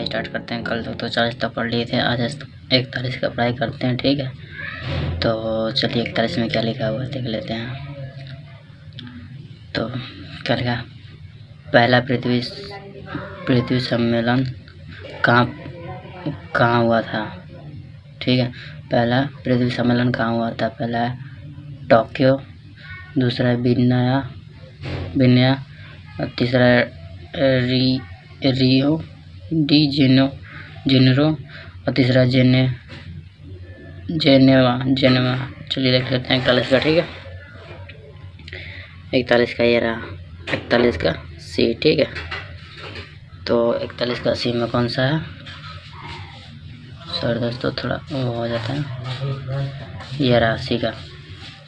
Start करते हैं। कल तो 40 तक पढ़ लिए थे, आज 41 का पढ़ाई करते हैं, ठीक है। तो चलिए 41 में क्या लिखा हुआ है देख लेते हैं। तो क्या लिखा, पहला पृथ्वी सम्मेलन कहाँ हुआ था, ठीक है। पहला पृथ्वी सम्मेलन कहाँ हुआ था, पहला है टोक्यो, दूसरा है विनया और तीसरा है रियो डी जेनेरो और तीसरा जेनेवा। चलिए देख लेते हैं 41 का, ठीक है। 41 का ये रहा, 41 का सी, ठीक है। तो 41 का सी में कौन सा है सर दोस्तों, थोड़ा वो हो जाता है, ये रहा सी का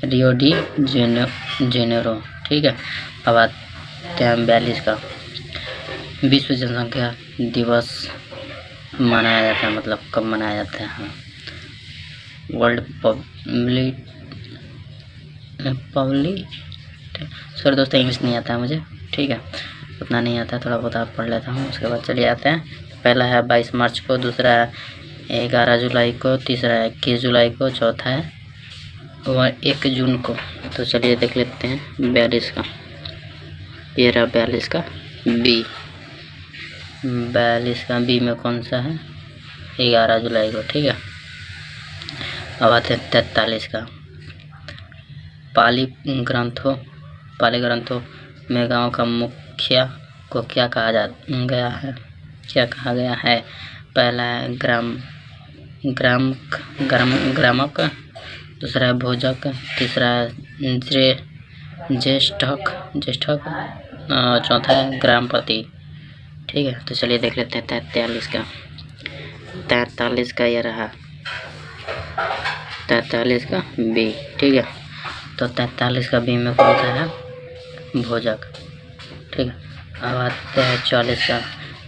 रियो डी जेनेरो, ठीक है। अब आते हैं 42 का, विश्व जनसंख्या दिवस मनाया जाता है, मतलब कब मनाया जाता है, वर्ल्ड पब्लिक सर दोस्तों इंग्लिश नहीं आता है मुझे, ठीक है, उतना नहीं आता है, थोड़ा बहुत आप पढ़ लेता हूँ। उसके बाद चलिए आते हैं, पहला है 22 मार्च को, दूसरा है 11 जुलाई को, तीसरा है 21 जुलाई को, चौथा है 1 जून को। तो चलिए देख लेते हैं 42 का, ये रहा 42 का बी। 42 का बी में कौन सा है, 11 जुलाई को, ठीक है। अब आते हैं 43 का, पाली ग्रंथों में गांव का मुखिया को क्या कहा गया है, पहला है ग्रामक, दूसरा है भोजक, तीसरा है ज्येष्ठक, चौथा है ग्रामपति, ठीक है। तो चलिए देख लेते हैं 43 का। 43 का ये रहा 43 का बी, ठीक है। तो 43 का बी में कौन सा है, भोजक, ठीक है। अब आते हैं 44 का,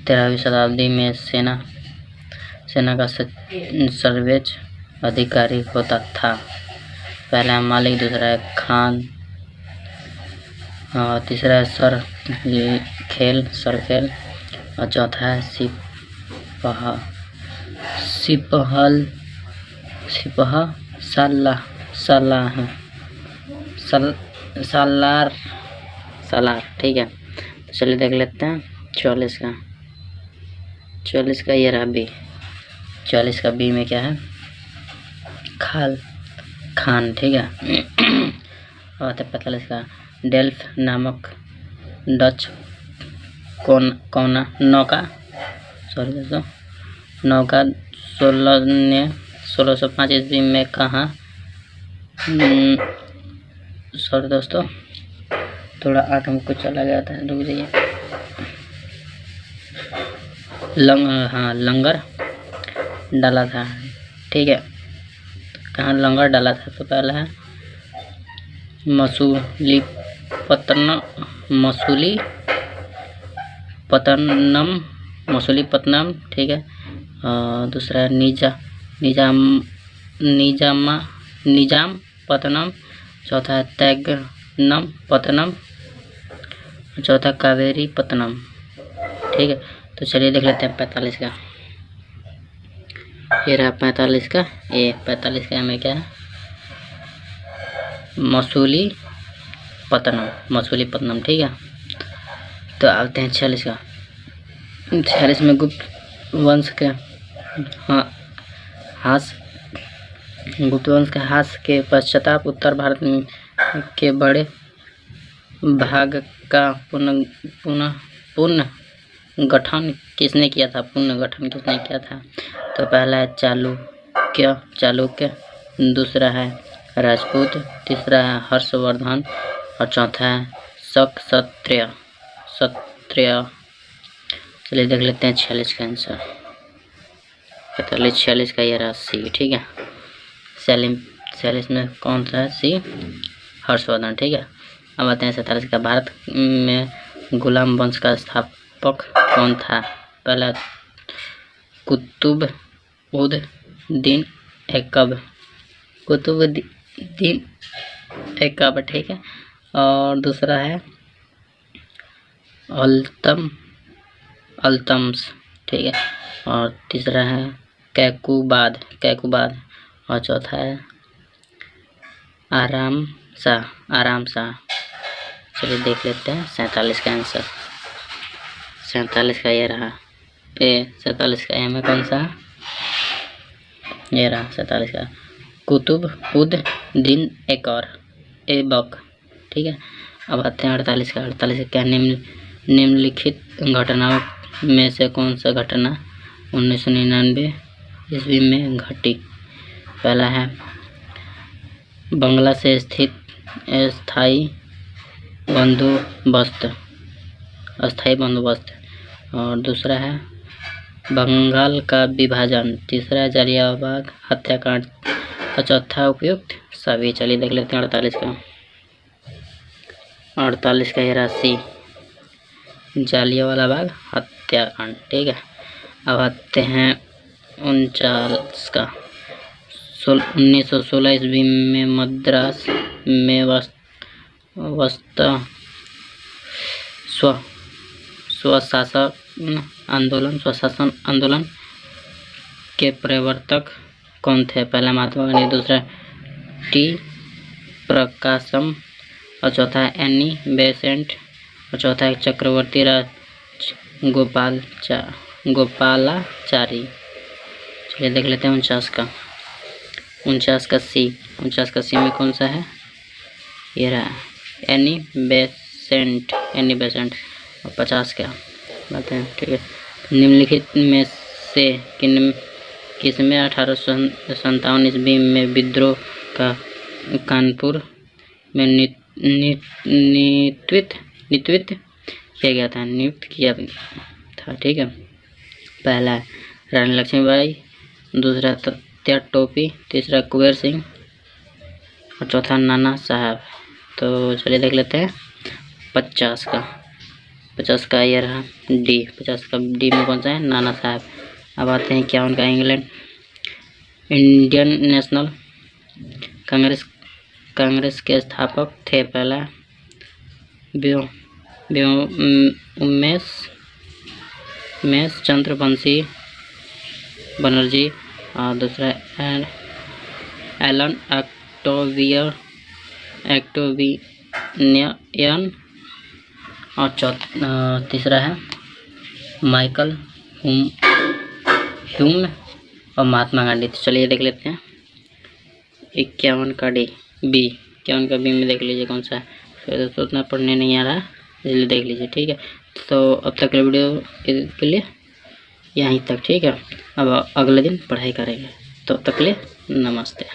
13वीं शताब्दी में सेना का सर्वोच्च अधिकारी होता था, पहला है मालिक, दूसरा है खान, तीसरा है सरखेल और चौथा है सालार, ठीक है। तो चलिए देख लेते हैं 44 का। 44 का ये रहा बी। 44 का बी में क्या है, खान, ठीक है। और 45 का, डेल्फ नामक डच नौका 1605 ईस्वी में कहाँ, सॉरी दोस्तों थोड़ा आठ हमको चला गया था, रुक जाइए। लंगर डाला था, ठीक है। कहाँ लंगर डाला था, तो पहला है मसूलीपट्टनम, ठीक है। दूसरा है निजामपट्टनम, चौथा है तैगनमपट्टनम, चौथा कावेरीपट्टनम, ठीक है। तो चलिए देख लेते हैं 45 का, ये रहा 45 का ए। 45 का में क्या है, मसूलीपट्टनम, ठीक है। तो आते हैं 46 का। 46 में गुप्त वंश के ह्रास के पश्चाताप उत्तर भारत के बड़े भाग का पुनः गठन किसने किया था, तो पहला है चालुक्य, दूसरा है राजपूत, तीसरा है हर्षवर्धन और चौथा है क्षत्रिय। चलिए देख लेते हैं 46 का आंसर। 46 का ये रहा सी, ठीक है। 46 में कौन सा है, सी हर्षवर्धन, ठीक है। अब आते हैं 47 का, भारत में गुलाम वंश का स्थापक कौन था, पहला कुतुबुद्दीन ऐकब, ठीक है। और दूसरा है अल्तमस, ठीक है। और तीसरा है कैकुबाद, और चौथा है आराम सा। चलिए देख लेते हैं 47 का आंसर। 47 का ये रहा ए, 47 का ए में कौन सा, ये रहा 47 का कुतुब उद दिन एक और ए बक। ठीक है, अब आते हैं 48 का। 48 क्या, निम्नलिखित घटनाओं में से कौन सा घटना 1999 ईस्वी में घटी। पहला है बंगला से स्थित अस्थाई बंदोबस्त, और दूसरा है बंगाल का विभाजन, तीसरा है जालियांवाला हत्याकांड, और चौथा उपयुक्त सभी। चलिए देख लेते हैं 48 का। 48 का ये राशि जालियांवाला बाग हत्याकांड। ठीक है, अब आते हैं 49 का। 1916 ईस्वी में मद्रास में स्वशासन आंदोलन के प्रवर्तक कौन थे। पहला महात्मा गांधी, दूसरा टी प्रकाशम, और चौथा है एनी बेसेंट, और चौथा है चक्रवर्ती राज गोपालाचारी। चलिए देख लेते हैं 49 का। 49 का सी में कौन सा है, ये रहा एनी बेसेंट। और 50 का बात है। ठीक है, निम्नलिखित में से किसमें 1857 ईस्वी में विद्रोह का कानपुर में नियुक्त किया था। ठीक है, पहला है रानी लक्ष्मीबाई, दूसरा तात्या टोपी, तीसरा कुबेर सिंह, और चौथा नाना साहब। तो चलिए देख लेते हैं 50 का। 50 का ये रहा डी। 50 का डी में कौन सा है, नाना साहब। अब आते हैं क्या उनका, इंडियन नेशनल कांग्रेस के स्थापक थे। पहला उमेश चंद्र बनर्जी, और दूसरा एलन एक्टोवियन, और तीसरा है माइकल ह्यूम, और महात्मा गांधी। तो चलिए देख लेते हैं 51 का डी बी। 51 का बी में देख लीजिए कौन सा है। फिर दोस्तों उतना पढ़ने नहीं आ रहा, इसलिए देख लीजिए। ठीक है, तो अब तक वीडियो के लिए यहीं तक। ठीक है, अब अगले दिन पढ़ाई करेंगे, तो तब तक के लिए नमस्ते।